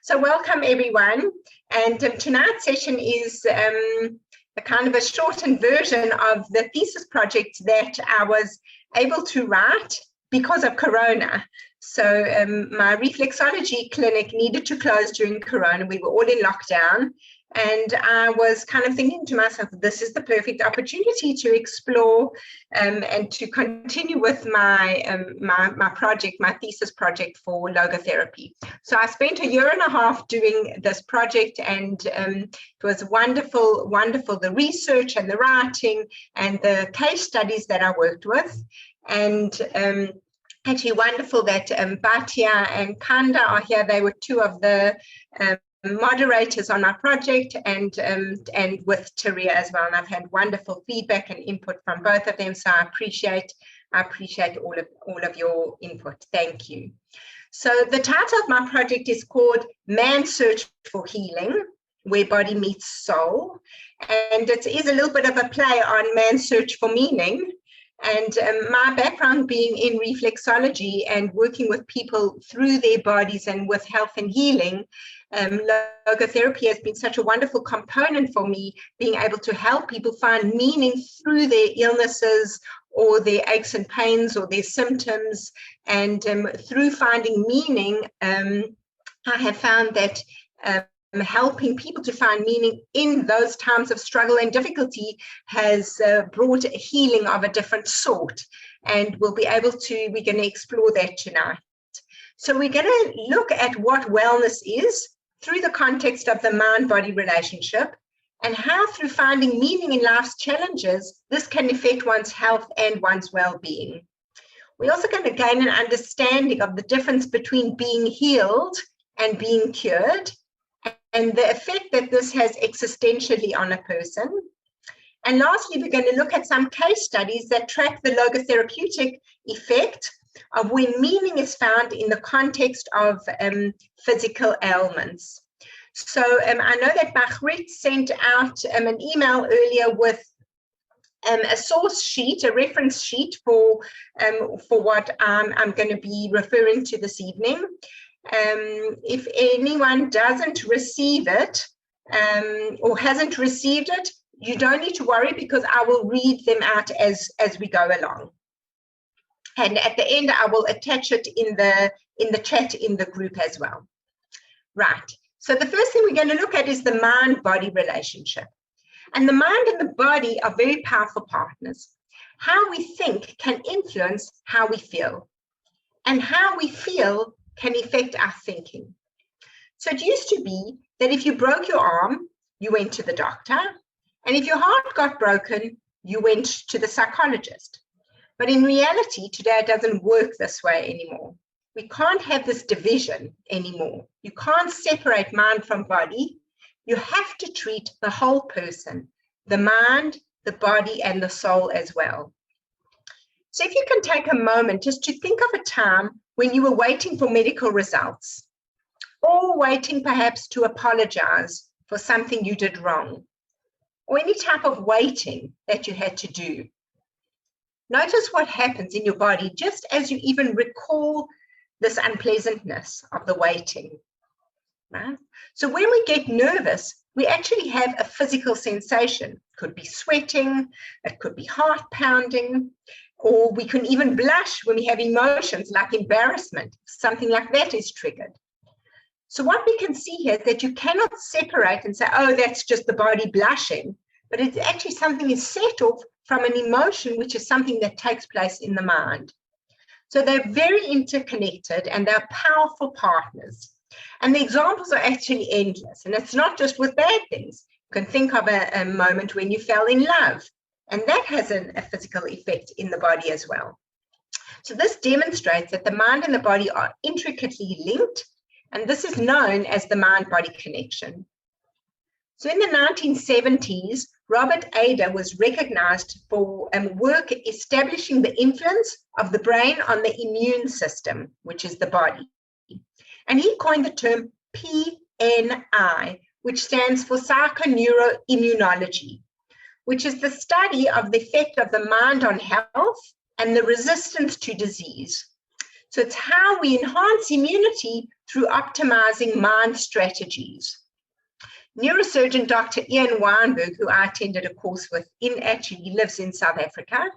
So welcome everyone, and tonight's session is a kind of a shortened version of the thesis project that I was able to write because of Corona. So my reflexology clinic needed to close during Corona. We were all in lockdown, and I was kind of thinking to myself, this is the perfect opportunity to explore and to continue with my my project, my thesis project for logotherapy. So I spent 1.5 years doing this project, and it was wonderful, the research and the writing and the case studies that I worked with. And actually wonderful that Bhatia and Kanda are here. They were two of the moderators on my project, and with Taria as well. And I've had wonderful feedback and input from both of them. So I appreciate all of your input. Thank you. So the title of my project is called Man's Search for Healing, Where Body Meets Soul. And it is a little bit of a play on man's search for meaning. And my background being in reflexology and working with people through their bodies and with health and healing, logotherapy has been such a wonderful component for me, being able to help people find meaning through their illnesses or their aches and pains or their symptoms. And through finding meaning, I have found that helping people to find meaning in those times of struggle and difficulty has brought a healing of a different sort. And we're going to explore that tonight. So we're going to look at what wellness is through the context of the mind-body relationship, and how through finding meaning in life's challenges, this can affect one's health and one's well-being. We're also going to gain an understanding of the difference between being healed and being cured, and the effect that this has existentially on a person. And lastly, we're going to look at some case studies that track the logotherapeutic effect of when meaning is found in the context of physical ailments. So I know that Margriet sent out an email earlier with a source sheet, a reference sheet for what I'm going to be referring to this evening. If anyone doesn't receive it or hasn't received it, you don't need to worry, because I will read them out as we go along. And at the end, I will attach it in the chat in the group as well. Right. So the first thing we're going to look at is the mind-body relationship. And the mind and the body are very powerful partners. How we think can influence how we feel, and how we feel can affect our thinking. So it used to be that if you broke your arm, you went to the doctor, and if your heart got broken, you went to the psychologist. But in reality, today it doesn't work this way anymore. We can't have this division anymore. You can't separate mind from body. You have to treat the whole person, the mind, the body, and the soul as well. So if you can take a moment just to think of a time when you were waiting for medical results, or waiting perhaps to apologize for something you did wrong, or any type of waiting that you had to do. Notice what happens in your body just as you even recall this unpleasantness of the waiting. Right? So when we get nervous, we actually have a physical sensation. It could be sweating, it could be heart pounding, or we can even blush when we have emotions like embarrassment. Something like that is triggered. So what we can see here is that you cannot separate and say, oh, that's just the body blushing, but it's actually something is set off from an emotion, which is something that takes place in the mind. So they're very interconnected, and they're powerful partners. And the examples are actually endless. And it's not just with bad things. You can think of a moment when you fell in love, and that has a physical effect in the body as well. So this demonstrates that the mind and the body are intricately linked, and this is known as the mind-body connection. So in the 1970s, Robert Ada was recognized for work establishing the influence of the brain on the immune system, which is the body. And he coined the term PNI, which stands for psychoneuroimmunology, which is the study of the effect of the mind on health and the resistance to disease. So it's how we enhance immunity through optimizing mind strategies. Neurosurgeon Dr. Ian Weinberg, who I attended a course with, he lives in South Africa.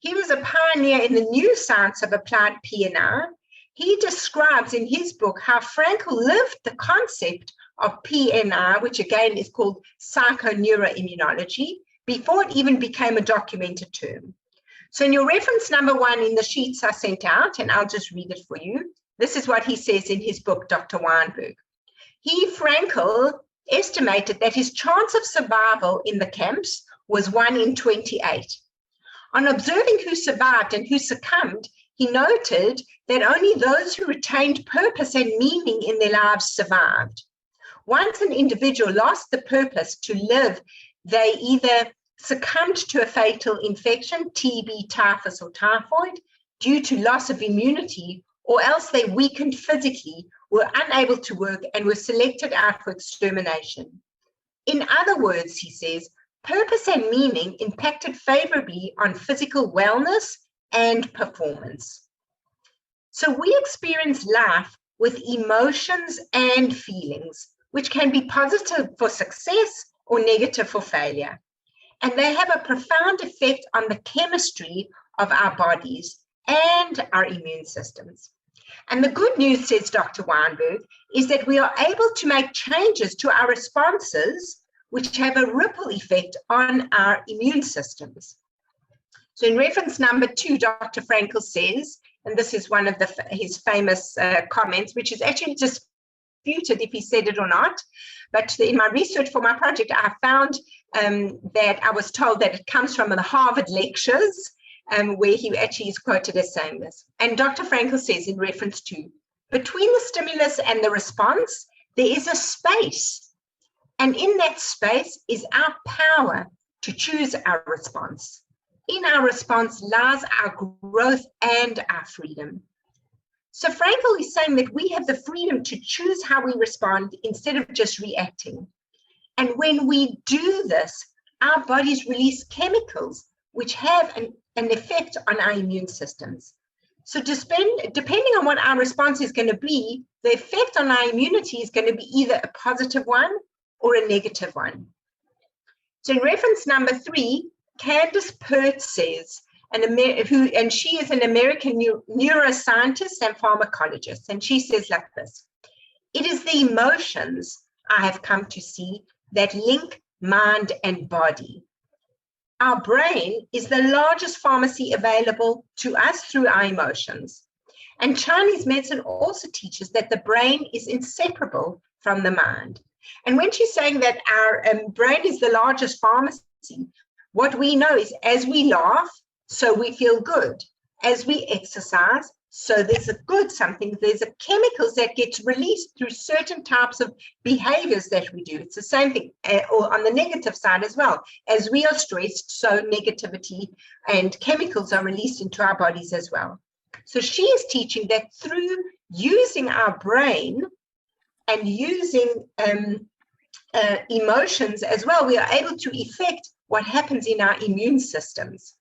He was a pioneer in the new science of applied PNI. He describes in his book how Frankl lived the concept of PNI, which again is called psychoneuroimmunology, before it even became a documented term. So in your reference number 1 in the sheets I sent out, and I'll just read it for you, this is what he says in his book, Dr. Weinberg. Frankl estimated that his chance of survival in the camps was 1 in 28. On observing who survived and who succumbed, he noted that only those who retained purpose and meaning in their lives survived. Once an individual lost the purpose to live, they either succumbed to a fatal infection, TB, typhus, or typhoid, due to loss of immunity, or else they weakened physically, were unable to work, and were selected out for extermination. In other words, he says, purpose and meaning impacted favorably on physical wellness and performance. So we experience life with emotions and feelings, which can be positive for success or negative for failure. And they have a profound effect on the chemistry of our bodies and our immune systems. And the good news, says Dr. Weinberg, is that we are able to make changes to our responses, which have a ripple effect on our immune systems. So in reference number 2, Dr. Frankl says, and this is one of his famous comments, which is actually disputed if he said it or not, but in my research for my project, I found that I was told that it comes from the Harvard lectures, where he actually is quoted as saying this. And Dr. Frankl says in reference to, between the stimulus and the response, there is a space. And in that space is our power to choose our response. In our response lies our growth and our freedom. So Frankl is saying that we have the freedom to choose how we respond instead of just reacting. And when we do this, our bodies release chemicals which have an effect on our immune systems. So depending on what our response is going to be, the effect on our immunity is going to be either a positive one or a negative one. So in reference number 3, Candace Pert says, and she is an American neuroscientist and pharmacologist, and she says like this: it is the emotions I have come to see that link mind and body. Our brain is the largest pharmacy available to us through our emotions. And Chinese medicine also teaches that the brain is inseparable from the mind. And when she's saying that our brain is the largest pharmacy, what we know is as we laugh, so we feel good. As we exercise, so there's a good something, there's a chemicals that gets released through certain types of behaviors that we do. It's the same thing, or on the negative side as well. As we are stressed, so negativity and chemicals are released into our bodies as well. So she is teaching that through using our brain and using emotions as well, we are able to affect what happens in our immune systems.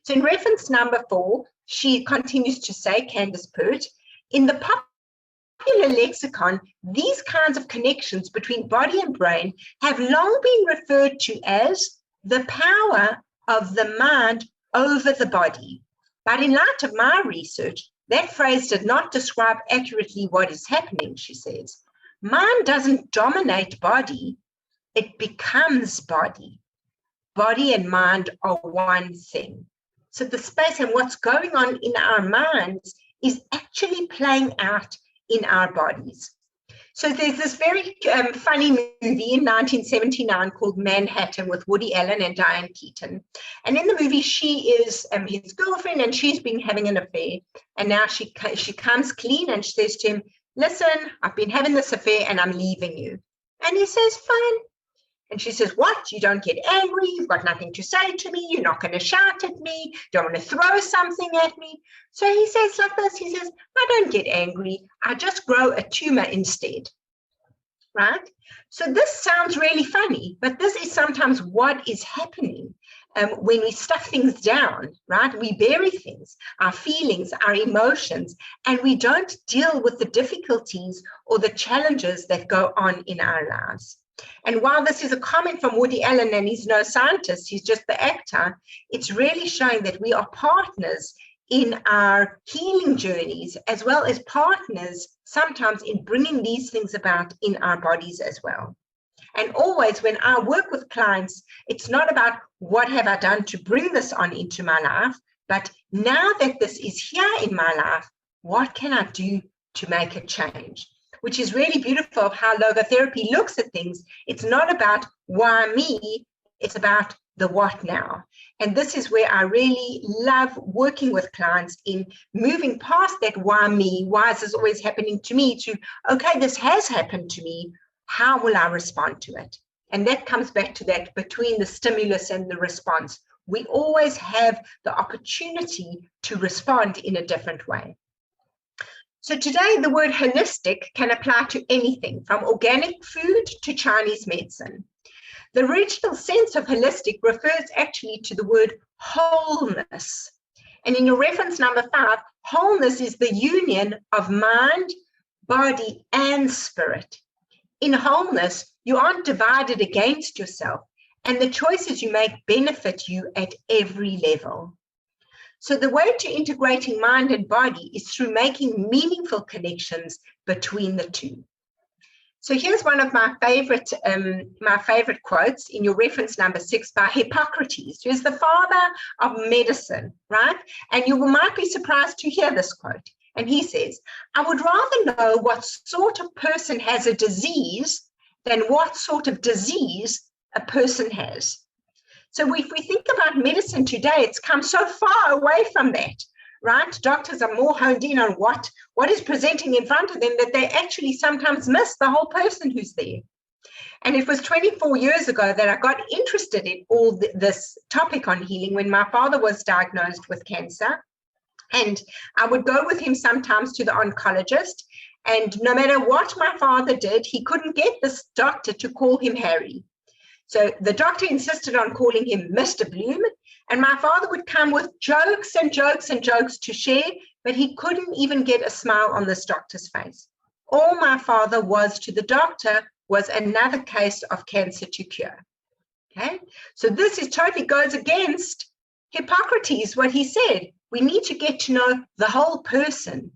So in reference number 4, she continues to say, Candace Pert, in the popular lexicon, these kinds of connections between body and brain have long been referred to as the power of the mind over the body. But in light of my research, that phrase did not describe accurately what is happening, she says. Mind doesn't dominate body, it becomes body. Body and mind are one thing. So the space and what's going on in our minds is actually playing out in our bodies. So there's this very funny movie in 1979 called Manhattan with Woody Allen and Diane Keaton. And in the movie, she is his girlfriend and she's been having an affair. And now she comes clean and she says to him, listen, I've been having this affair and I'm leaving you. And he says, fine. And she says, what? You don't get angry. You've got nothing to say to me. You're not going to shout at me. You don't want to throw something at me. So he says like this. He says, I don't get angry. I just grow a tumor instead. Right? So this sounds really funny, but this is sometimes what is happening when we stuff things down, right? We bury things, our feelings, our emotions, and we don't deal with the difficulties or the challenges that go on in our lives. And while this is a comment from Woody Allen, and he's no scientist, he's just the actor, it's really showing that we are partners in our healing journeys, as well as partners sometimes in bringing these things about in our bodies as well. And always when I work with clients, it's not about what have I done to bring this on into my life, but now that this is here in my life, what can I do to make a change? Which is really beautiful of how logotherapy looks at things. It's not about why me, it's about the what now. And this is where I really love working with clients in moving past that why me, why is this always happening to me, to, okay, this has happened to me, how will I respond to it? And that comes back to that between the stimulus and the response. We always have the opportunity to respond in a different way. So today, the word holistic can apply to anything from organic food to Chinese medicine. The original sense of holistic refers actually to the word wholeness. And in your reference number 5, wholeness is the union of mind, body, and spirit. In wholeness, you aren't divided against yourself, and the choices you make benefit you at every level. So the way to integrating mind and body is through making meaningful connections between the two. So here's one of my favorite quotes in your reference number 6 by Hippocrates, who is the father of medicine, right? And you might be surprised to hear this quote. And he says, I would rather know what sort of person has a disease than what sort of disease a person has. So if we think about medicine today, it's come so far away from that, right? Doctors are more honed in on what is presenting in front of them that they actually sometimes miss the whole person who's there. And it was 24 years ago that I got interested in all this topic on healing when my father was diagnosed with cancer. And I would go with him sometimes to the oncologist. And no matter what my father did, he couldn't get this doctor to call him Harry. So the doctor insisted on calling him Mr. Bloom. And my father would come with jokes and jokes and jokes to share, but he couldn't even get a smile on this doctor's face. All my father was to the doctor was another case of cancer to cure. Okay, so this is totally goes against Hippocrates, what he said. We need to get to know the whole person,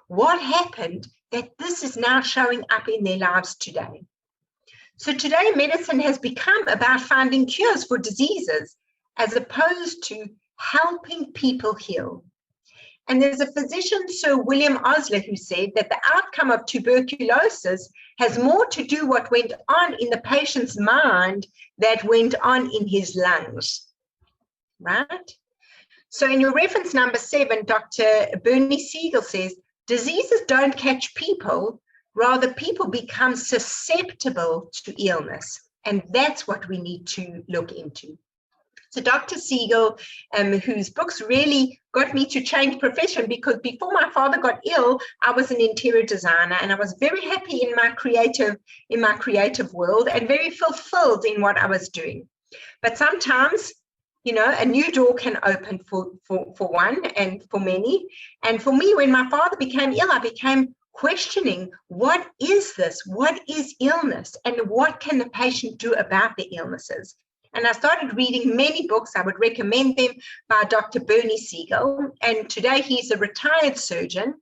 what happened that this is now showing up in their lives today. So today, medicine has become about finding cures for diseases as opposed to helping people heal. And there's a physician, Sir William Osler, who said that the outcome of tuberculosis has more to do what went on in the patient's mind that went on in his lungs, right? So in your reference number 7, Dr. Bernie Siegel says, diseases don't catch people, rather people become susceptible to illness. And that's what we need to look into. So Dr. Siegel, whose books really got me to change profession, because before my father got ill, I was an interior designer and I was very happy in my creative world and very fulfilled in what I was doing. But sometimes, a new door can open for one and for many. And for me, when my father became ill, I became questioning, what is this? What is illness? And what can the patient do about the illnesses? And I started reading many books. I would recommend them by Dr. Bernie Siegel. And today he's a retired surgeon.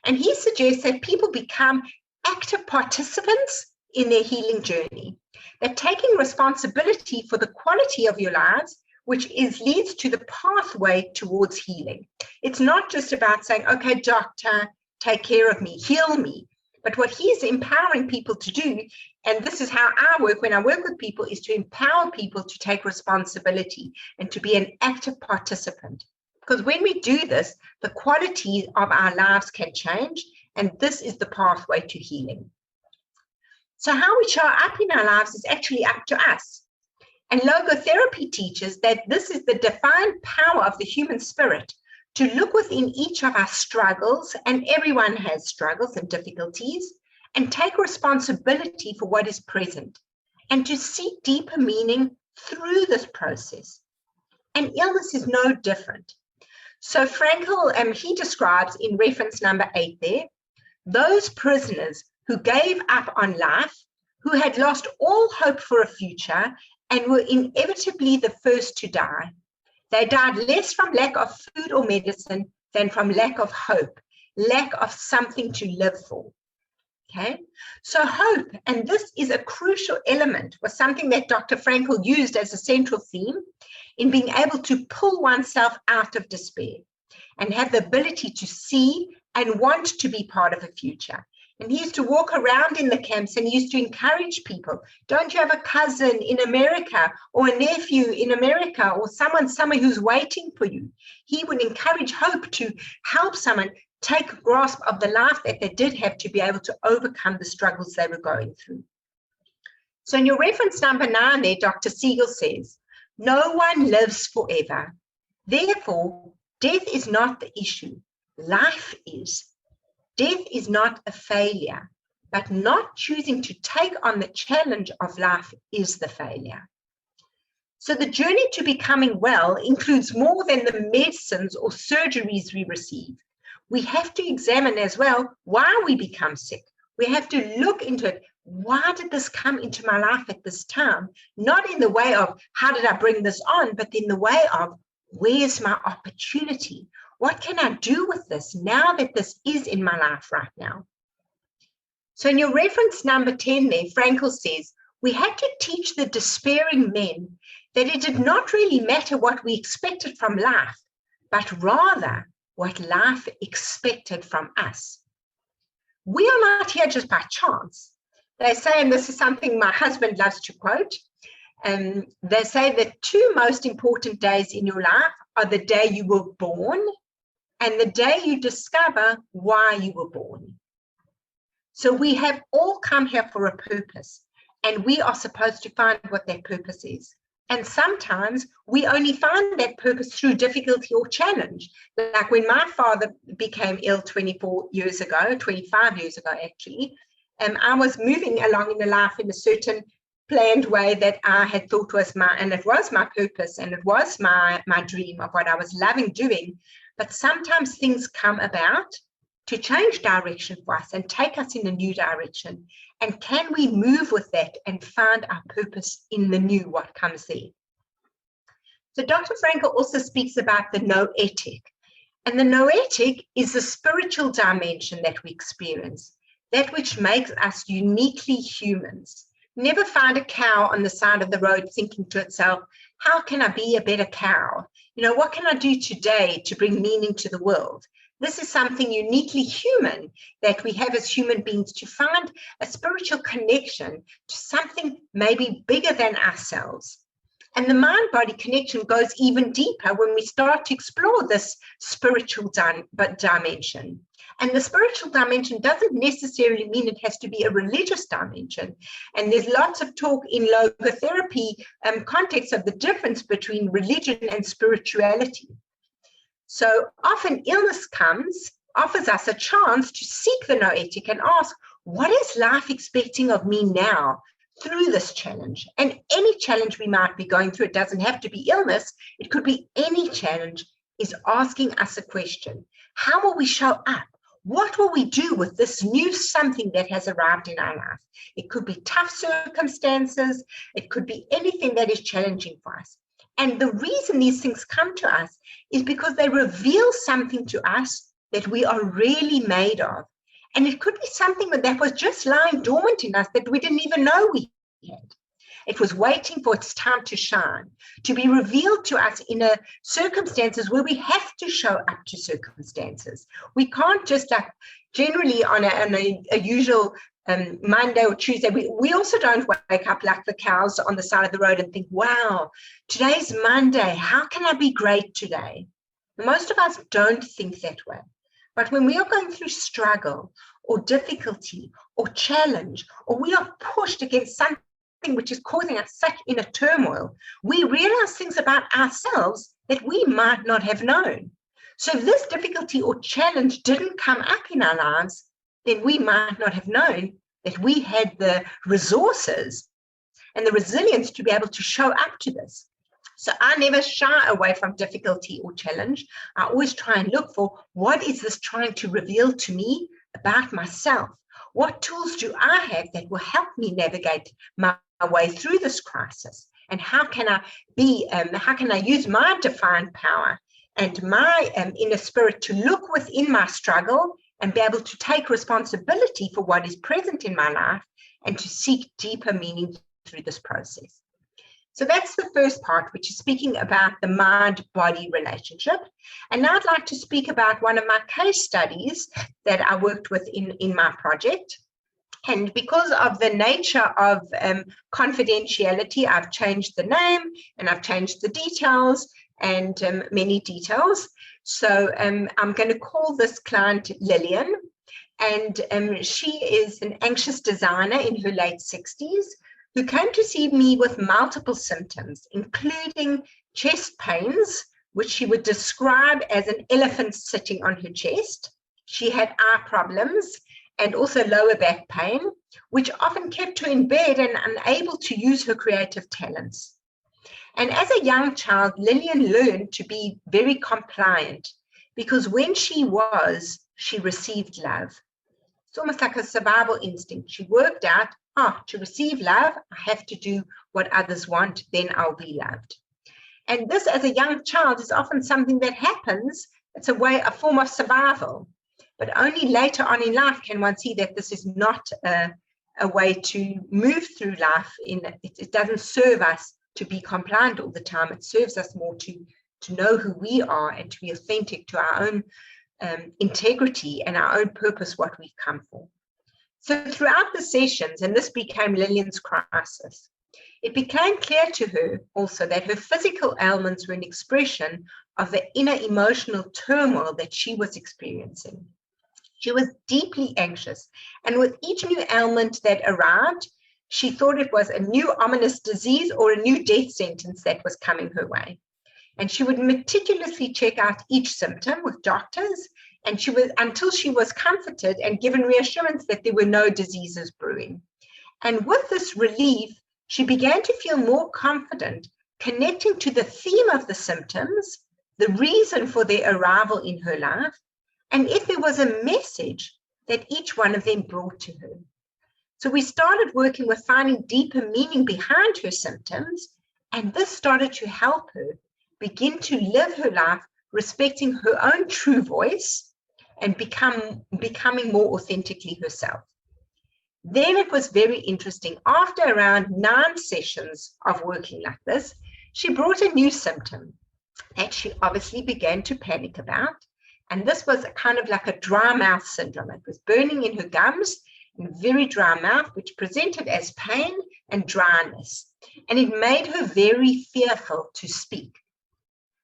And he suggests that people become active participants in their healing journey. That taking responsibility for the quality of your lives, which leads to the pathway towards healing. It's not just about saying, okay, doctor, take care of me, heal me. But what he's empowering people to do, and this is how I work when I work with people, is to empower people to take responsibility and to be an active participant. Because when we do this, the quality of our lives can change, and this is the pathway to healing. So how we show up in our lives is actually up to us. And logotherapy teaches that this is the divine power of the human spirit to look within each of our struggles, and everyone has struggles and difficulties, and take responsibility for what is present, and to seek deeper meaning through this process. and illness is no different. So Frankl, he describes in reference number 8 there, those prisoners who gave up on life, who had lost all hope for a future and were inevitably the first to die. They died less from lack of food or medicine than from lack of hope, lack of something to live for. Okay, so hope, and this is a crucial element, was something that Dr. Frankl used as a central theme in being able to pull oneself out of despair and have the ability to see and want to be part of a future. And he used to walk around in the camps and he used to encourage people. Don't you have a cousin in America or a nephew in America or someone somewhere who's waiting for you? He would encourage hope to help someone take a grasp of the life that they did have to be able to overcome the struggles they were going through. So in your reference number 9 there, Dr. Siegel says, no one lives forever. Therefore, death is not the issue. Life is. Death is not a failure, but not choosing to take on the challenge of life is the failure. So the journey to becoming well includes more than the medicines or surgeries we receive. We have to examine as well why we become sick. We have to look into it. Why did this come into my life at this time? Not in the way of how did I bring this on, but in the way of where's my opportunity? What can I do with this now that this is in my life right now? So in your reference number 10 there, Frankl says, we had to teach the despairing men that it did not really matter what we expected from life, but rather what life expected from us. We are not here just by chance. They say, and this is something my husband loves to quote, they say the 2 most important days in your life are the day you were born and the day you discover why you were born. So we have all come here for a purpose, and we are supposed to find what that purpose is. And sometimes we only find that purpose through difficulty or challenge. Like when my father became ill 25 years ago, actually, I was moving along in the life in a certain planned way that I had thought was and it was my purpose, and it was my dream of what I was loving doing. But sometimes things come about to change direction for us and take us in a new direction. And can we move with that and find our purpose in the new, what comes there? So Dr. Frankl also speaks about the noetic. And the noetic is the spiritual dimension that we experience, that which makes us uniquely humans. Never find a cow on the side of the road thinking to itself, how can I be a better cow? What can I do today to bring meaning to the world? This is something uniquely human that we have as human beings, to find a spiritual connection to something maybe bigger than ourselves. And the mind-body connection goes even deeper when we start to explore this spiritual dimension. And the spiritual dimension doesn't necessarily mean it has to be a religious dimension. And there's lots of talk in logotherapy context of the difference between religion and spirituality. So often illness offers us a chance to seek the noetic and ask, what is life expecting of me now through this challenge? And any challenge we might be going through, it doesn't have to be illness, it could be any challenge, is asking us a question. How will we show up? What will we do with this new something that has arrived in our life? It could be tough circumstances. It could be anything that is challenging for us. And the reason these things come to us is because they reveal something to us that we are really made of. And it could be something that was just lying dormant in us that we didn't even know we had. It was waiting for its time to shine, to be revealed to us in circumstances where we have to show up to circumstances. We can't just generally on a usual Monday or Tuesday, we also don't wake up like the cows on the side of the road and think, wow, today's Monday, how can I be great today? Most of us don't think that way. But when we are going through struggle or difficulty or challenge, or we are pushed against something which is causing us such inner turmoil, we realize things about ourselves that we might not have known. So if this difficulty or challenge didn't come up in our lives, then we might not have known that we had the resources and the resilience to be able to show up to this. So I never shy away from difficulty or challenge. I always try and look for, what is this trying to reveal to me about myself? What tools do I have that will help me navigate my way through this crisis? And how can I use my divine power and my inner spirit to look within my struggle and be able to take responsibility for what is present in my life and to seek deeper meaning through this process? So that's the first part, which is speaking about the mind-body relationship. And now I'd like to speak about one of my case studies that I worked with in my project. And because of the nature of confidentiality, I've changed the name and I've changed the details and many details. So I'm going to call this client Lillian. And she is an anxious designer in her late 60s who came to see me with multiple symptoms, including chest pains, which she would describe as an elephant sitting on her chest. She had eye problems and also lower back pain, which often kept her in bed and unable to use her creative talents. And as a young child, Lillian learned to be very compliant because when she received love. It's almost like a survival instinct. She worked out, to receive love, I have to do what others want, then I'll be loved. And this, as a young child, is often something that happens. It's a form of survival. But only later on in life can one see that this is not a way to move through life. It doesn't serve us to be compliant all the time. It serves us more to know who we are and to be authentic to our own integrity and our own purpose, what we've come for. So throughout the sessions, and this became Lillian's crisis, it became clear to her also that her physical ailments were an expression of the inner emotional turmoil that she was experiencing. She was deeply anxious, and with each new ailment that arrived, she thought it was a new ominous disease or a new death sentence that was coming her way. And she would meticulously check out each symptom with doctors, and until she was comforted and given reassurance that there were no diseases brewing. And with this relief, she began to feel more confident, connecting to the theme of the symptoms, the reason for their arrival in her life, and if there was a message that each one of them brought to her. So we started working with finding deeper meaning behind her symptoms, and this started to help her begin to live her life respecting her own true voice and becoming more authentically herself. Then it was very interesting. After around 9 sessions of working like this, she brought a new symptom that she obviously began to panic about. And this was kind of like a dry mouth syndrome. It was burning in her gums and very dry mouth, which presented as pain and dryness. And it made her very fearful to speak.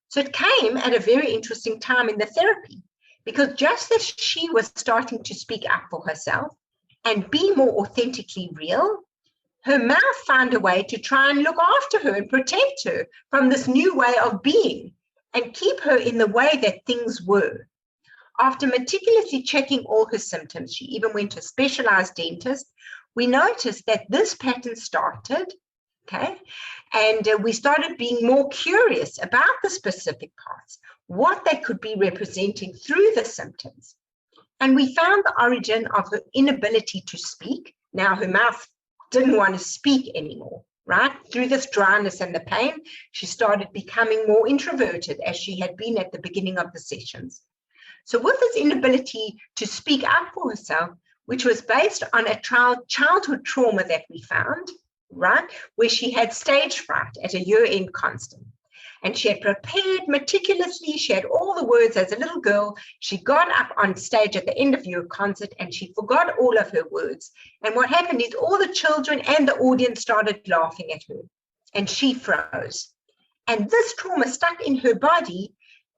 So it came at a very interesting time in the therapy, because just as she was starting to speak up for herself and be more authentically real, her mouth found a way to try and look after her and protect her from this new way of being and keep her in the way that things were. After meticulously checking all her symptoms, she even went to a specialized dentist. We noticed that this pattern started, and we started being more curious about the specific parts, what they could be representing through the symptoms. And we found the origin of her inability to speak. Now her mouth didn't want to speak anymore, right? Through this dryness and the pain, she started becoming more introverted as she had been at the beginning of the sessions. So with this inability to speak up for herself, which was based on a childhood trauma that we found, right, where she had stage fright at a year-end concert. And she had prepared meticulously. She had all the words as a little girl. She got up on stage at the end of your concert and she forgot all of her words. And what happened is all the children and the audience started laughing at her and she froze. And this trauma stuck in her body.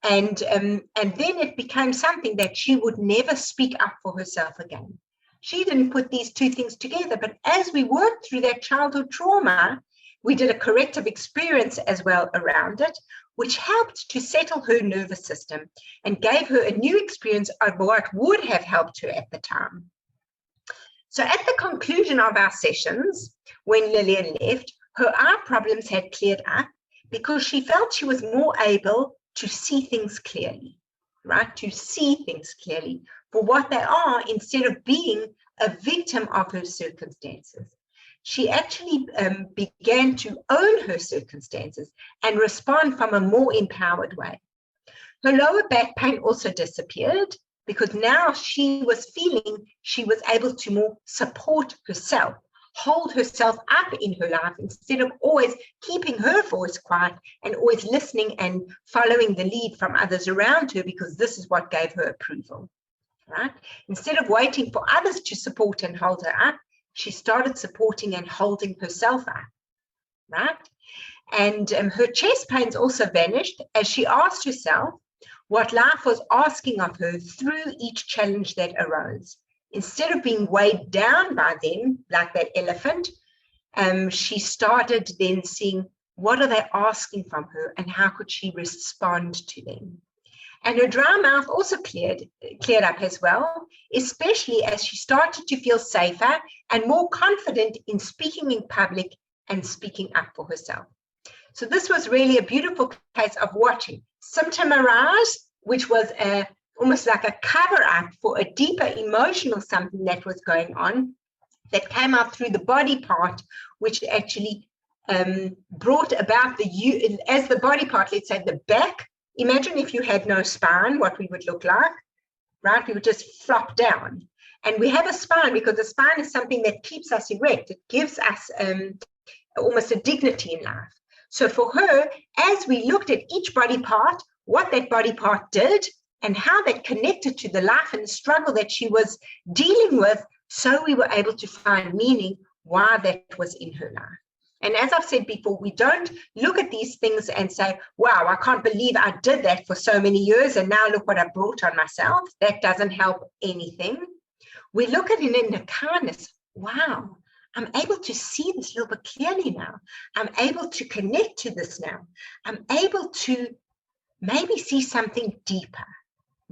And then it became something that she would never speak up for herself again. She didn't put these two things together, but as we worked through that childhood trauma, we did a corrective experience as well around it, which helped to settle her nervous system and gave her a new experience of what would have helped her at the time. So at the conclusion of our sessions, when Lillian left, her eye problems had cleared up because she felt she was more able to see things clearly, right? To see things clearly for what they are instead of being a victim of her circumstances. She actually began to own her circumstances and respond from a more empowered way. Her lower back pain also disappeared because now she was feeling she was able to more support herself, hold herself up in her life instead of always keeping her voice quiet and always listening and following the lead from others around her because this is what gave her approval, right? Instead of waiting for others to support and hold her up, she started supporting and holding herself up, right? And her chest pains also vanished as she asked herself what life was asking of her through each challenge that arose. Instead of being weighed down by them, like that elephant, she started then seeing what are they asking from her and how could she respond to them. And her dry mouth also cleared up as well, especially as she started to feel safer and more confident in speaking in public and speaking up for herself. So this was really a beautiful case of watching symptom arise, which was almost like a cover up for a deeper emotional something that was going on that came out through the body part, which actually brought about as the body part, let's say the back. Imagine if you had no spine, what we would look like, right? We would just flop down. And we have a spine because the spine is something that keeps us erect. It gives us almost a dignity in life. So for her, as we looked at each body part, what that body part did and how that connected to the life and the struggle that she was dealing with, so we were able to find meaning why that was in her life. And as I've said before, we don't look at these things and say, wow, I can't believe I did that for so many years and now look what I brought on myself. That doesn't help anything. We look at it in the kindness. Wow, I'm able to see this a little bit clearly now. I'm able to connect to this now. I'm able to maybe see something deeper.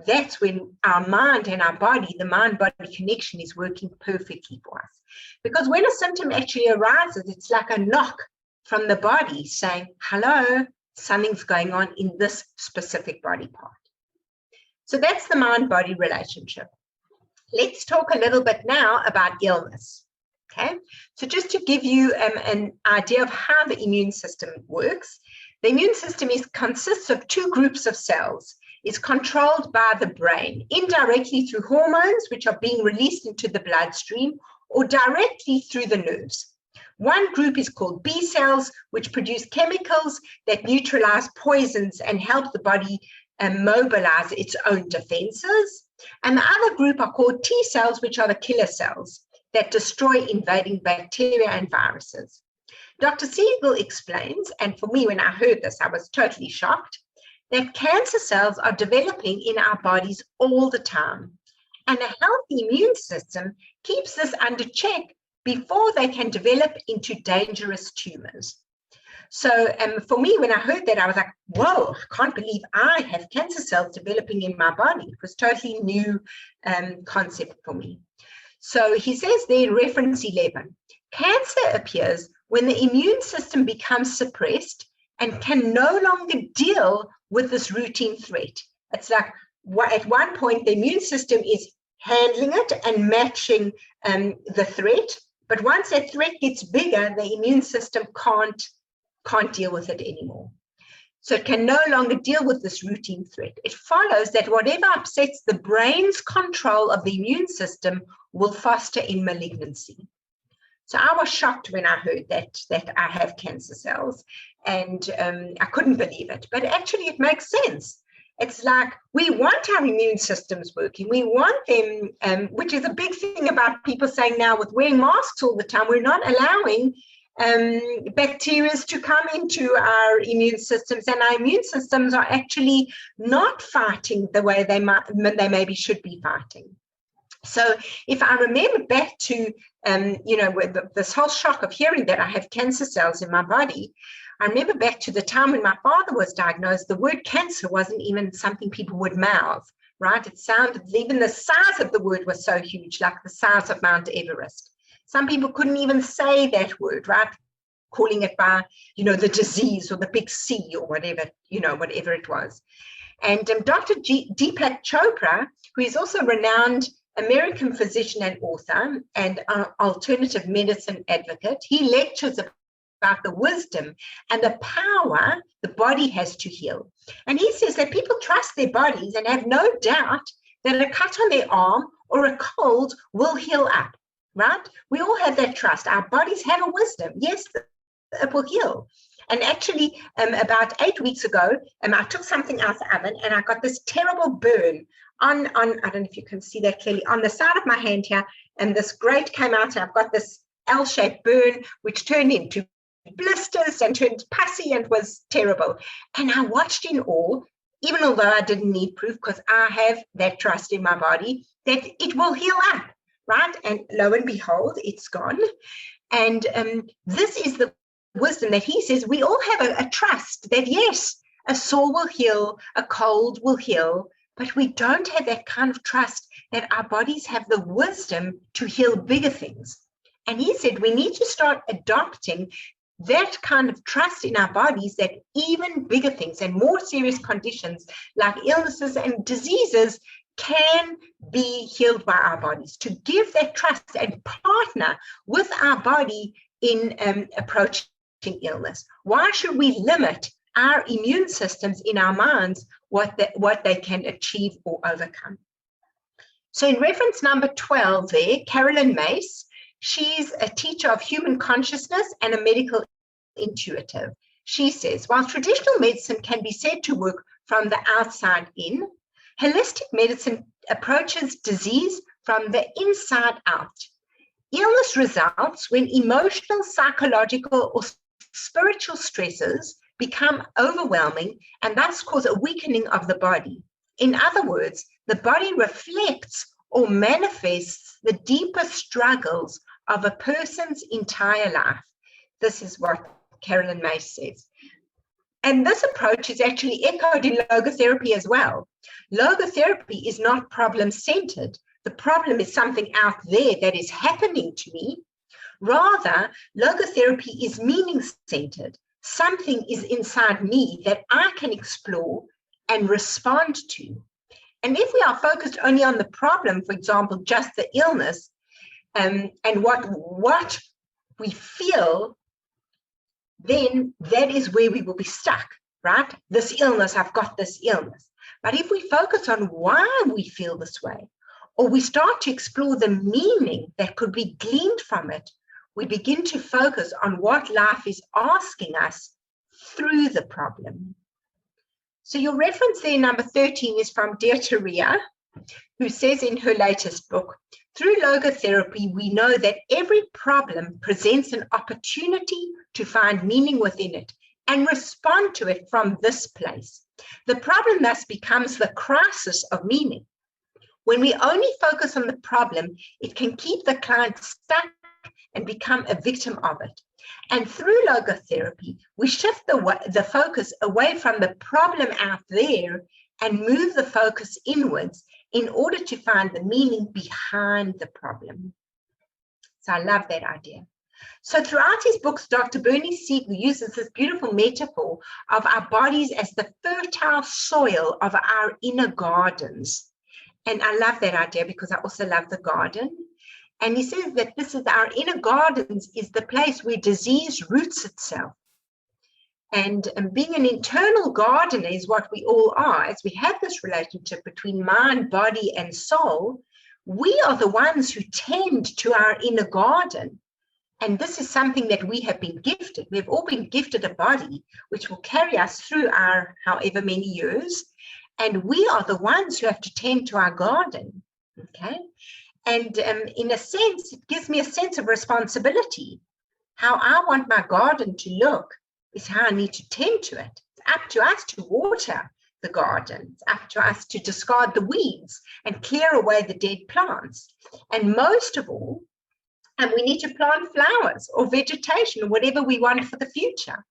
That's when our mind and our body, the mind-body connection is working perfectly for us. Because when a symptom actually arises, it's like a knock from the body saying, hello, something's going on in this specific body part. So that's the mind-body relationship. Let's talk a little bit now about illness. Okay, so just to give you an idea of how the immune system works, the immune system consists of two groups of cells. It's controlled by the brain, indirectly through hormones, which are being released into the bloodstream, or directly through the nerves. One group is called B cells, which produce chemicals that neutralize poisons and help the body mobilize its own defenses. And the other group are called T cells, which are the killer cells that destroy invading bacteria and viruses. Dr. Siegel explains, and for me, when I heard this, I was totally shocked, that cancer cells are developing in our bodies all the time. And a healthy immune system keeps this under check before they can develop into dangerous tumors. So for me, when I heard that, I was like, whoa, I can't believe I have cancer cells developing in my body. It was totally new concept for me. So he says there in reference 11, cancer appears when the immune system becomes suppressed and can no longer deal with this routine threat. It's like at one point, the immune system is handling it and matching the threat. But once that threat gets bigger, the immune system can't deal with it anymore. So it can no longer deal with this routine threat. It follows that whatever upsets the brain's control of the immune system will foster in malignancy. So I was shocked when I heard that I have cancer cells, and I couldn't believe it. But actually, it makes sense. It's like we want our immune systems working. We want them, which is a big thing about people saying now with wearing masks all the time, we're not allowing bacteria to come into our immune systems, and our immune systems are actually not fighting the way they maybe should be fighting. So if I remember back to, this whole shock of hearing that I have cancer cells in my body, I remember back to the time when my father was diagnosed, the word cancer wasn't even something people would mouth, right? It sounded, even the size of the word was so huge, like the size of Mount Everest. Some people couldn't even say that word, right? calling it by, the disease or the big C or whatever, whatever it was. And Dr. Deepak Chopra, who is also a renowned American physician and author and alternative medicine advocate, he lectures about the wisdom and the power the body has to heal. And he says that people trust their bodies and have no doubt that a cut on their arm or a cold will heal up, right? We all have that trust. Our bodies have a wisdom. Yes, it will heal. And actually, about 8 weeks ago, I took something out of the oven and I got this terrible burn on, I don't know if you can see that clearly, on the side of my hand here. And this grate came out and I've got this L-shaped burn, which turned into blisters and turned pussy and was terrible. And I watched in awe, even although I didn't need proof, because I have that trust in my body that it will heal up, right? And lo and behold, it's gone. And this is the wisdom that he says we all have a trust that, yes, a sore will heal, a cold will heal, but we don't have that kind of trust that our bodies have the wisdom to heal bigger things. And he said we need to start adopting that kind of trust in our bodies that even bigger things and more serious conditions like illnesses and diseases can be healed by our bodies, to give that trust and partner with our body in approaching illness. Why should we limit our immune systems in our minds, what they can achieve or overcome? So in reference number 12 there, Carolyn Mace, she's a teacher of human consciousness and a medical intuitive. She says, while traditional medicine can be said to work from the outside in, holistic medicine approaches disease from the inside out. Illness results when emotional, psychological, or spiritual stresses become overwhelming and thus cause a weakening of the body. In other words, the body reflects or manifests the deeper struggles of a person's entire life. This is what Carolyn Mace says. And this approach is actually echoed in logotherapy as well. Logotherapy is not problem-centered. The problem is something out there that is happening to me. Rather, logotherapy is meaning-centered. Something is inside me that I can explore and respond to. And if we are focused only on the problem, for example, just the illness, and what we feel, then that is where we will be stuck, right? This illness, I've got this illness. But if we focus on why we feel this way, or we start to explore the meaning that could be gleaned from it, we begin to focus on what life is asking us through the problem. So your reference there, number 13, is from Devorah, who says in her latest book, through logotherapy, we know that every problem presents an opportunity to find meaning within it and respond to it from this place. The problem thus becomes the crisis of meaning. When we only focus on the problem, it can keep the client stuck and become a victim of it. And through logotherapy, we shift the focus away from the problem out there and move the focus inwards in order to find the meaning behind the problem. So I love that idea. So throughout his books, Dr. Bernie Siegel uses this beautiful metaphor of our bodies as the fertile soil of our inner gardens. And I love that idea because I also love the garden. And he says that this is our inner gardens is the place where disease roots itself. And being an internal gardener is what we all are. As we have this relationship between mind, body, and soul, we are the ones who tend to our inner garden. And this is something that we have been gifted. We've all been gifted a body which will carry us through our however many years. And we are the ones who have to tend to our garden. Okay. And in a sense, it gives me a sense of responsibility. How I want my garden to look is how I need to tend to it. It's up to us to water the garden. It's up to us to discard the weeds and clear away the dead plants. And most of all, we need to plant flowers or vegetation or whatever we want for the future.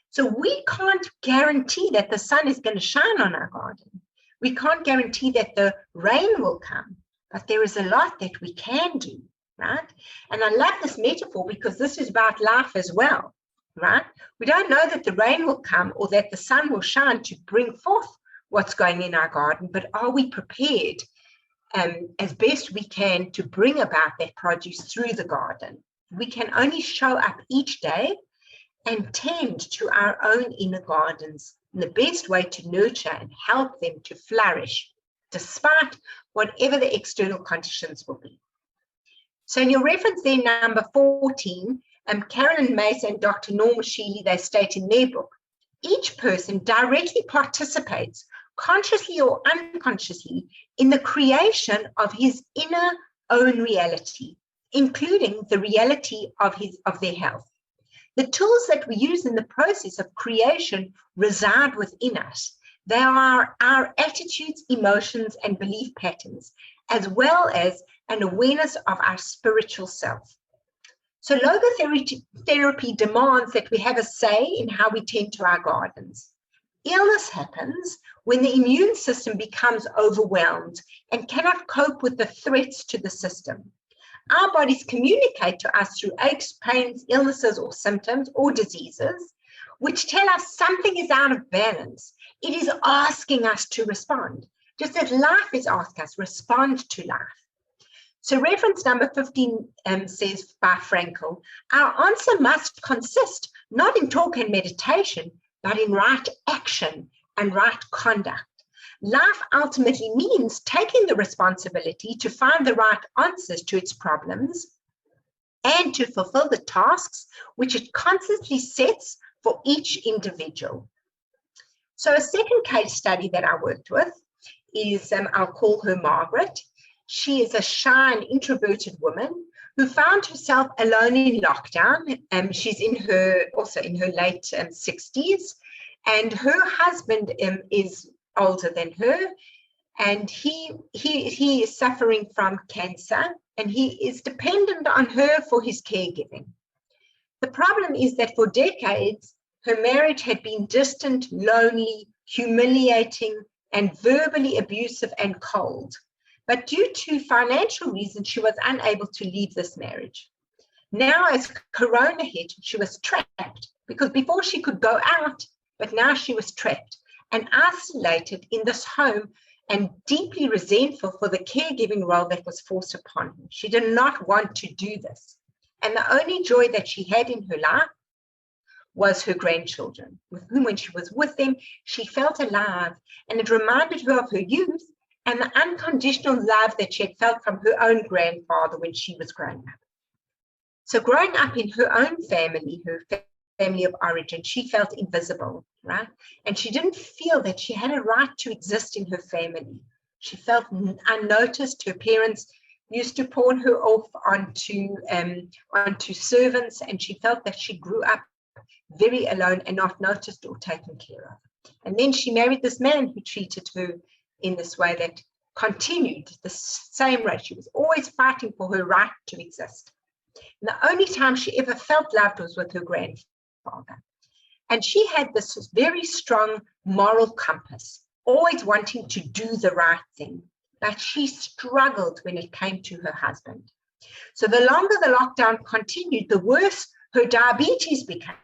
So we can't guarantee that the sun is going to shine on our garden. We can't guarantee that the rain will come, but there is a lot that we can do, right? And I love this metaphor because this is about life as well. right? We don't know that the rain will come or that the sun will shine to bring forth what's going in our garden, but are we prepared as best we can to bring about that produce through the garden? We can only show up each day and tend to our own inner gardens in the best way to nurture and help them to flourish, despite whatever the external conditions will be. So in your reference there, number 14, Carolyn Mace and Dr. Norma Shealy, they state in their book, each person directly participates, consciously or unconsciously, in the creation of his inner own reality, including the reality of their health. The tools that we use in the process of creation reside within us. They are our attitudes, emotions, and belief patterns, as well as an awareness of our spiritual self. So logotherapy demands that we have a say in how we tend to our gardens. Illness happens when the immune system becomes overwhelmed and cannot cope with the threats to the system. Our bodies communicate to us through aches, pains, illnesses, or symptoms, or diseases, which tell us something is out of balance. It is asking us to respond, just as life is asking us, respond to life. So reference number 15 says by Frankl, our answer must consist not in talk and meditation, but in right action and right conduct. Life ultimately means taking the responsibility to find the right answers to its problems and to fulfill the tasks which it constantly sets for each individual. So a second case study that I worked with is, I'll call her Margaret. She is a shy and introverted woman who found herself alone in lockdown. She's also in her late 60s, and her husband is older than her, and he is suffering from cancer, and he is dependent on her for his caregiving. The problem is that for decades, her marriage had been distant, lonely, humiliating, and verbally abusive and cold. But due to financial reasons, she was unable to leave this marriage. Now, as Corona hit, she was trapped, because before she could go out, but now she was trapped and isolated in this home and deeply resentful for the caregiving role that was forced upon her. She did not want to do this. And the only joy that she had in her life was her grandchildren, with whom when she was with them, she felt alive, and it reminded her of her youth and the unconditional love that she had felt from her own grandfather when she was growing up. So growing up in her own family, her family of origin, she felt invisible, right? And she didn't feel that she had a right to exist in her family. She felt unnoticed. Her parents used to pawn her off onto servants, and she felt that she grew up very alone and not noticed or taken care of. And then she married this man who treated her in this way that continued the same way. She was always fighting for her right to exist. And the only time she ever felt loved was with her grandfather. And she had this very strong moral compass, always wanting to do the right thing, but she struggled when it came to her husband. So the longer the lockdown continued, the worse her diabetes became.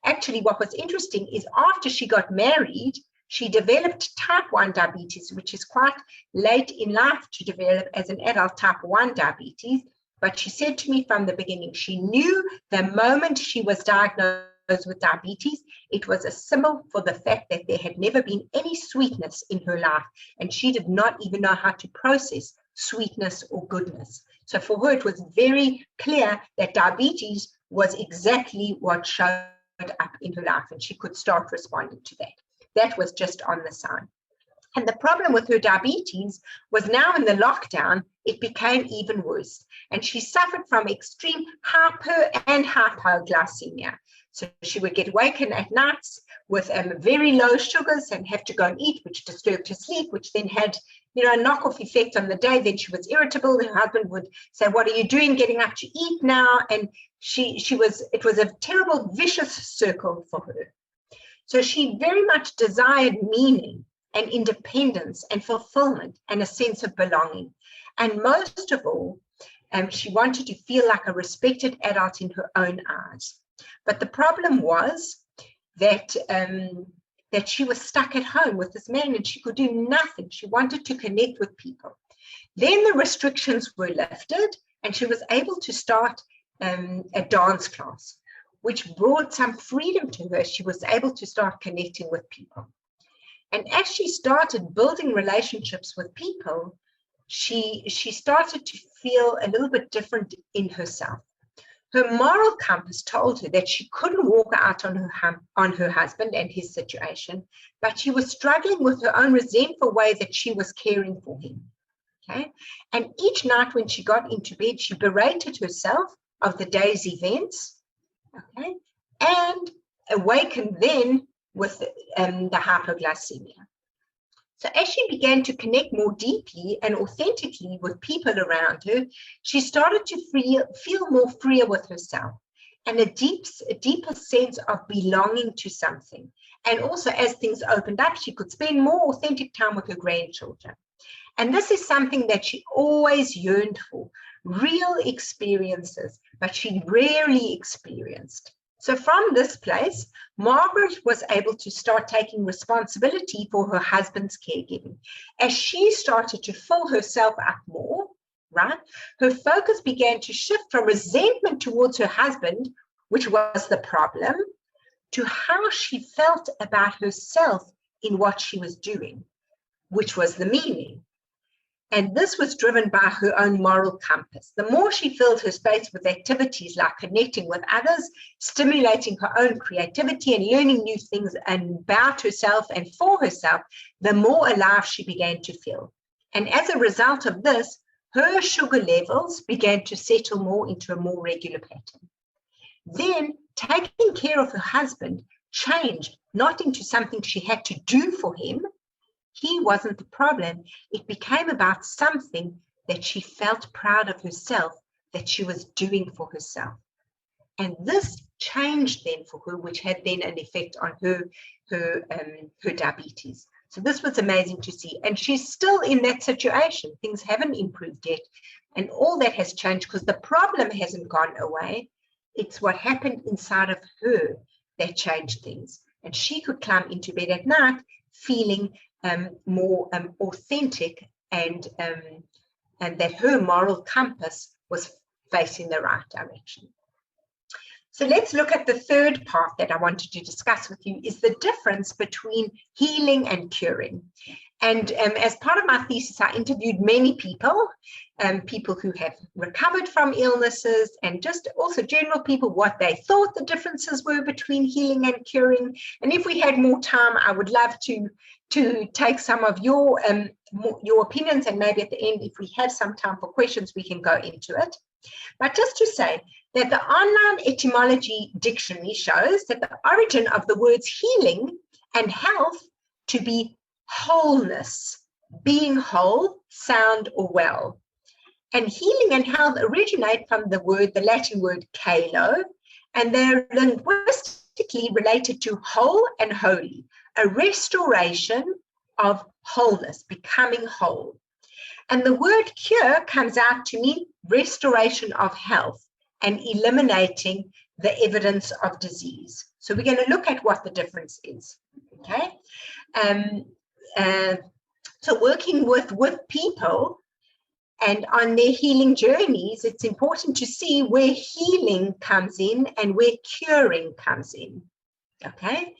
Actually, what was interesting is after she got married, she developed type 1 diabetes, which is quite late in life to develop as an adult type 1 diabetes. But she said to me from the beginning, she knew the moment she was diagnosed with diabetes, it was a symbol for the fact that there had never been any sweetness in her life, and she did not even know how to process sweetness or goodness. So for her, it was very clear that diabetes was exactly what showed up in her life, and she could start responding to that. That was just on the sign. And the problem with her diabetes was now in the lockdown, it became even worse. And she suffered from extreme hyper and hypoglycemia. So she would get wakened at nights with very low sugars and have to go and eat, which disturbed her sleep, which then had, a knock-off effect on the day. Then she was irritable. Her husband would say, "What are you doing getting up to eat now?" And it was a terrible, vicious circle for her. So she very much desired meaning and independence and fulfillment and a sense of belonging. And most of all, she wanted to feel like a respected adult in her own eyes. But the problem was that that she was stuck at home with this man and she could do nothing. She wanted to connect with people. Then the restrictions were lifted and she was able to start a dance class, which brought some freedom to her. She was able to start connecting with people. And as she started building relationships with people, she started to feel a little bit different in herself. Her moral compass told her that she couldn't walk out on her husband and his situation, but she was struggling with her own resentful way that she was caring for him. Okay? And each night when she got into bed, she berated herself of the day's events, okay, and awakened then with the hypoglycemia. So as she began to connect more deeply and authentically with people around her, she started to feel more freer with herself and a deeper sense of belonging to something. And also as things opened up, she could spend more authentic time with her grandchildren. And this is something that she always yearned for, real experiences, but she rarely experienced. So from this place, Margaret was able to start taking responsibility for her husband's caregiving. As she started to fill herself up more, right, her focus began to shift from resentment towards her husband, which was the problem, to how she felt about herself in what she was doing, which was the meaning. And this was driven by her own moral compass. The more she filled her space with activities like connecting with others, stimulating her own creativity and learning new things about herself and for herself, the more alive she began to feel. And as a result of this, her sugar levels began to settle more into a more regular pattern. Then taking care of her husband changed not into something she had to do for him. He wasn't the problem. It became about something that she felt proud of herself, that she was doing for herself. And this changed then for her, which had then an effect on her diabetes. So this was amazing to see. And she's still in that situation. Things haven't improved yet. And all that has changed because the problem hasn't gone away. It's what happened inside of her that changed things. And she could climb into bed at night feeling more authentic and that her moral compass was facing the right direction. So let's look at the third part that I wanted to discuss with you is the difference between healing and curing. And as part of my thesis, I interviewed many people, people who have recovered from illnesses and just also general people, what they thought the differences were between healing and curing. And if we had more time, I would love to take some of your opinions, and maybe at the end, if we have some time for questions, we can go into it. But just to say that the online etymology dictionary shows that the origin of the words healing and health to be wholeness, being whole, sound, or well. And healing and health originate from the Latin word "calo", and they're linguistically related to whole and holy, a restoration of wholeness, becoming whole. And the word cure comes out to mean restoration of health and eliminating the evidence of disease. So we're going to look at what the difference is, okay? So working with people and on their healing journeys, it's important to see where healing comes in and where curing comes in, okay?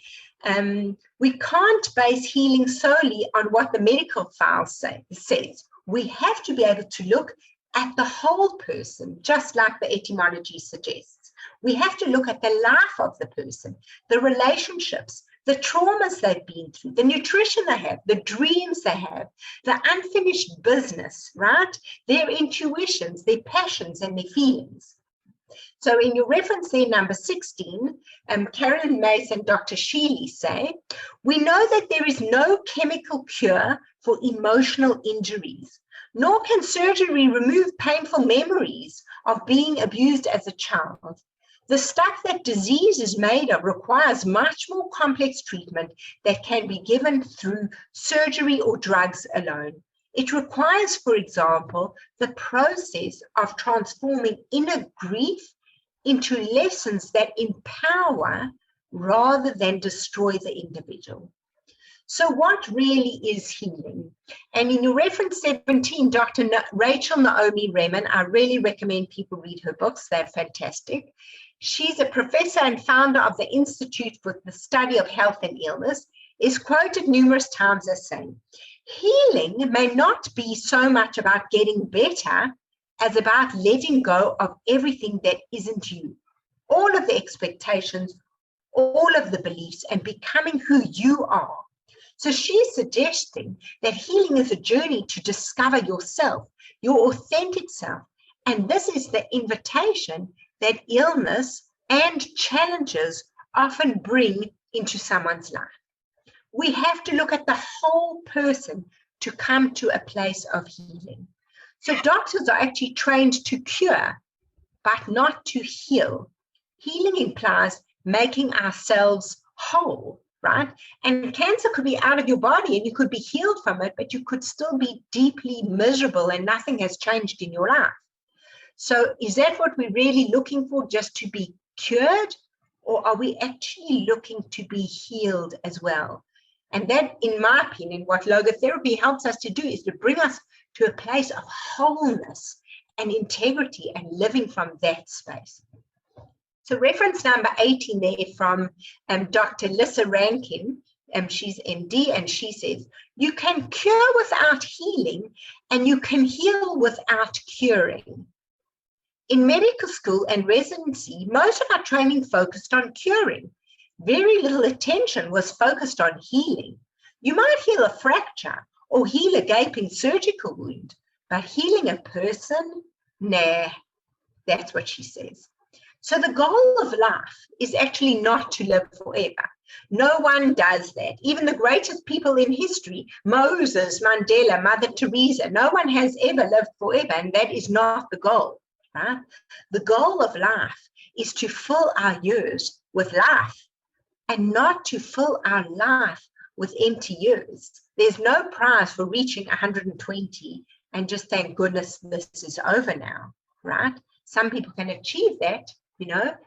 We can't base healing solely on what the medical file says. We have to be able to look at the whole person, just like the etymology suggests. We have to look at the life of the person, the relationships, the traumas they've been through, the nutrition they have, the dreams they have, the unfinished business, right? Their intuitions, their passions, and their feelings. So in your reference there, number 16, Carolyn Mace and Dr. Sheely say, we know that there is no chemical cure for emotional injuries, nor can surgery remove painful memories of being abused as a child. The stuff that disease is made of requires much more complex treatment that can be given through surgery or drugs alone. It requires, for example, the process of transforming inner grief into lessons that empower rather than destroy the individual. So what really is healing? And in your reference 17, Dr. Rachel Naomi Remen, I really recommend people read her books. They're fantastic. She's a professor and founder of the Institute for the Study of Health and Illness, is quoted numerous times as saying, healing may not be so much about getting better as about letting go of everything that isn't you, all of the expectations, all of the beliefs, and becoming who you are. So she's suggesting that healing is a journey to discover yourself, your authentic self. And this is the invitation that illness and challenges often bring into someone's life. We have to look at the whole person to come to a place of healing. So doctors are actually trained to cure, but not to heal. Healing implies making ourselves whole, right? And cancer could be out of your body and you could be healed from it, but you could still be deeply miserable and nothing has changed in your life. So is that what we're really looking for, just to be cured? Or are we actually looking to be healed as well? And that, in my opinion, what logotherapy helps us to do is to bring us to a place of wholeness and integrity and living from that space. So reference number 18 there from Dr. Lissa Rankin, she's MD, and she says, you can cure without healing and you can heal without curing. In medical school and residency, most of our training focused on curing. Very little attention was focused on healing. You might heal a fracture or heal a gaping surgical wound, but healing a person? Nah, that's what she says. So the goal of life is actually not to live forever. No one does that. Even the greatest people in history, Moses, Mandela, Mother Teresa, no one has ever lived forever, and that is not the goal. Right? The goal of life is to fill our years with life and not to fill our life with empty years. There's no prize for reaching 120 and just thank goodness this is over now, right? Some people can achieve that,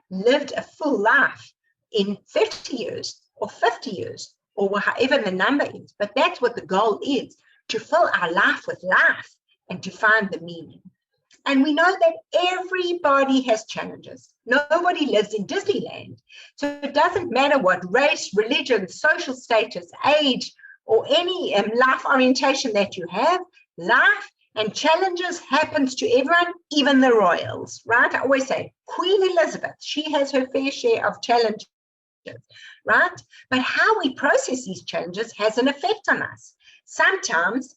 lived a full life in 30 years or 50 years or however the number is. But that's what the goal is, to fill our life with life and to find the meaning. And we know that everybody has challenges. Nobody lives in Disneyland. So it doesn't matter what race, religion, social status, age, or any life orientation that you have, life and challenges happens to everyone, even the royals, right? I always say Queen Elizabeth, she has her fair share of challenges, right? But how we process these challenges has an effect on us. Sometimes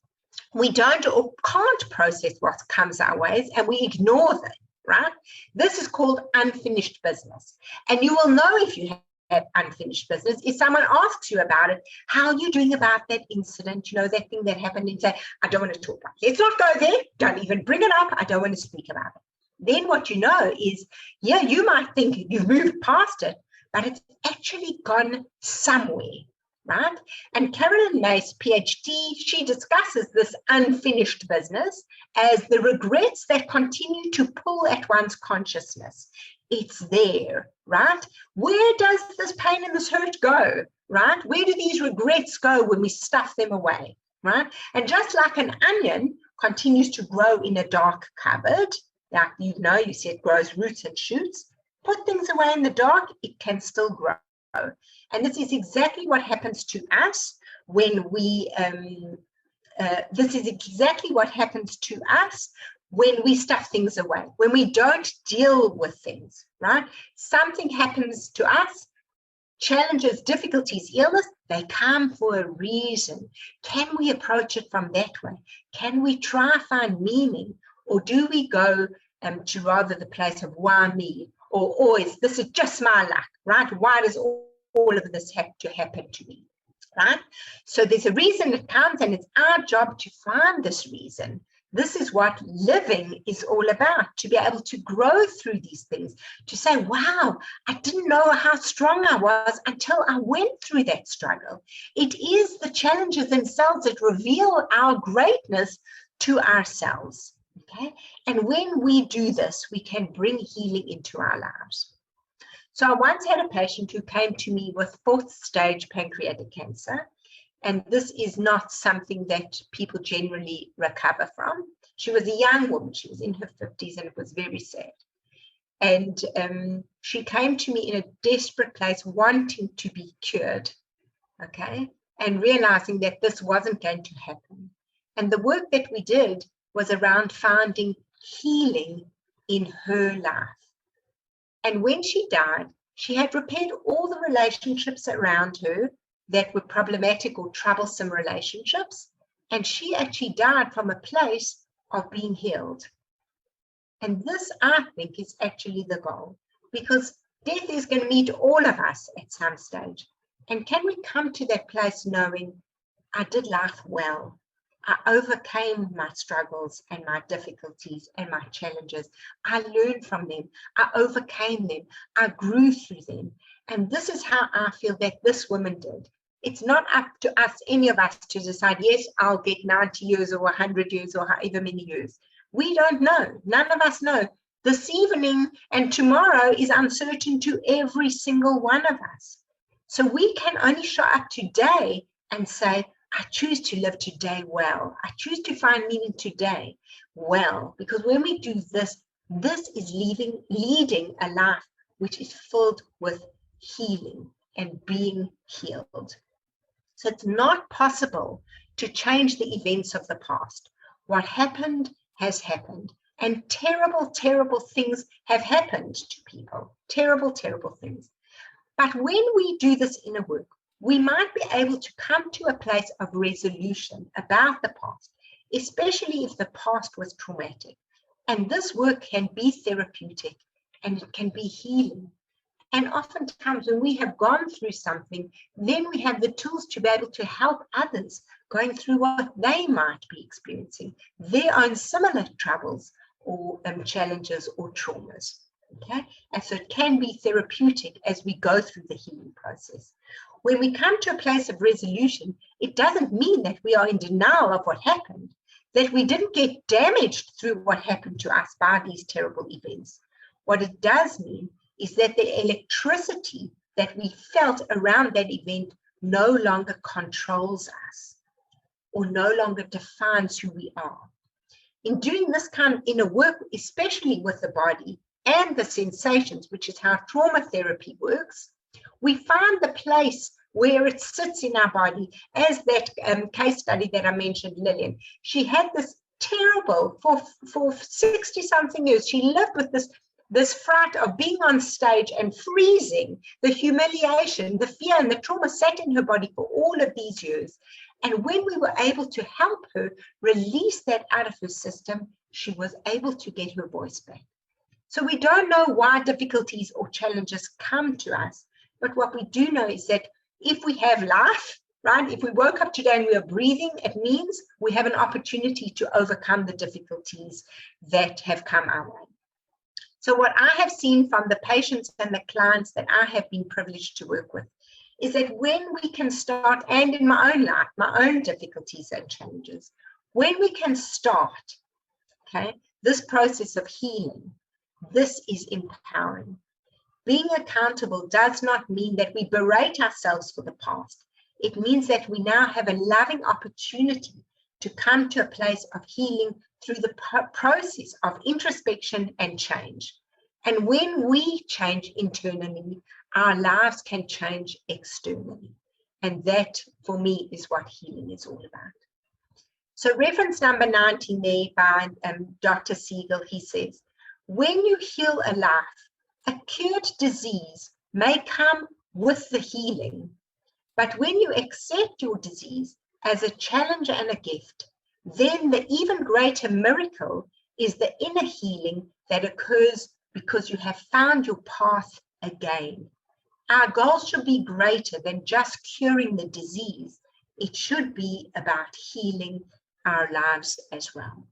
we don't or can't process what comes our ways and we ignore them, right? This is called unfinished business. And you will know if you have unfinished business if someone asks you about it. How are you doing about that incident? That thing that happened, and say, I don't want to talk about it. Let's not go there. Don't even bring it up. I don't want to speak about it. Then what you know is, yeah, you might think you've moved past it, but it's actually gone somewhere. Right? And Carolyn Mace, PhD, she discusses this unfinished business as the regrets that continue to pull at one's consciousness. It's there, right? Where does this pain and this hurt go, right? Where do these regrets go when we stuff them away, right? And just like an onion continues to grow in a dark cupboard, like you see it grows roots and shoots, put things away in the dark, it can still grow. And this is exactly what happens to us when we stuff things away, when we don't deal with things, right? Something happens to us, challenges, difficulties, illness, they come for a reason. Can we approach it from that way? Can we try to find meaning, or do we go to rather the place of why me? Or always, this is just my luck, right? Why does all of this have to happen to me, right? So there's a reason it comes, and it's our job to find this reason. This is what living is all about, to be able to grow through these things, to say, wow, I didn't know how strong I was until I went through that struggle. It is the challenges themselves that reveal our greatness to ourselves. Okay, and when we do this, we can bring healing into our lives. So I once had a patient who came to me with 4th stage pancreatic cancer, and this is not something that people generally recover from. She was a young woman, she was in her 50s, and it was very sad. And she came to me in a desperate place, wanting to be cured, okay, and realizing that this wasn't going to happen. And the work that we did was around finding healing in her life. And when she died, she had repaired all the relationships around her that were problematic or troublesome relationships. And she actually died from a place of being healed. And this, I think, is actually the goal, because death is going to meet all of us at some stage. And can we come to that place knowing, I did life well. I overcame my struggles and my difficulties and my challenges. I learned from them. I overcame them. I grew through them. And this is how I feel that this woman did. It's not up to us, any of us, to decide, yes, I'll get 90 years or 100 years or however many years. We don't know. None of us know. This evening and tomorrow is uncertain to every single one of us. So we can only show up today and say, I choose to live today well. I choose to find meaning today well. Because when we do this, this is leading a life which is filled with healing and being healed. So it's not possible to change the events of the past. What happened has happened. And terrible, terrible things have happened to people. Terrible, terrible things. But when we do this inner work, we might be able to come to a place of resolution about the past, especially if the past was traumatic. And this work can be therapeutic and it can be healing. And oftentimes when we have gone through something, then we have the tools to be able to help others going through what they might be experiencing, their own similar troubles or challenges or traumas. Okay, and so it can be therapeutic as we go through the healing process. When we come to a place of resolution, it doesn't mean that we are in denial of what happened, that we didn't get damaged through what happened to us by these terrible events. What it does mean is that the electricity that we felt around that event no longer controls us or no longer defines who we are. In doing this kind of inner work, especially with the body and the sensations, which is how trauma therapy works, we find the place where it sits in our body, as that case study that I mentioned, Lillian. She had this terrible, for 60-something years, she lived with this fright of being on stage and freezing, the humiliation, the fear, and the trauma sat in her body for all of these years. And when we were able to help her release that out of her system, she was able to get her voice back. So we don't know why difficulties or challenges come to us, but what we do know is that if we have life, right, if we woke up today and we are breathing, it means we have an opportunity to overcome the difficulties that have come our way. So what I have seen from the patients and the clients that I have been privileged to work with is that when we can start, and in my own life, my own difficulties and challenges, when we can start, okay, this process of healing, this is empowering. Being accountable does not mean that we berate ourselves for the past. It means that we now have a loving opportunity to come to a place of healing through the process of introspection and change. And when we change internally, our lives can change externally. And that, for me, is what healing is all about. So reference number 19 there by Dr. Siegel, he says, when you heal a life, a cured disease may come with the healing, but when you accept your disease as a challenge and a gift, then the even greater miracle is the inner healing that occurs because you have found your path again. Our goal should be greater than just curing the disease. It should be about healing our lives as well.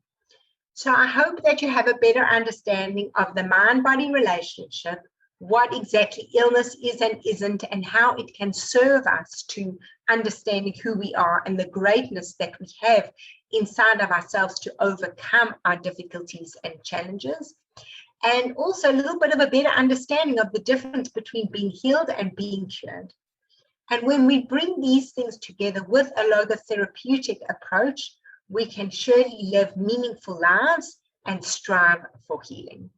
So I hope that you have a better understanding of the mind-body relationship, what exactly illness is and isn't, and how it can serve us to understanding who we are and the greatness that we have inside of ourselves to overcome our difficulties and challenges. And also a little bit of a better understanding of the difference between being healed and being cured. And when we bring these things together with a logotherapeutic approach, we can surely live meaningful lives and strive for healing.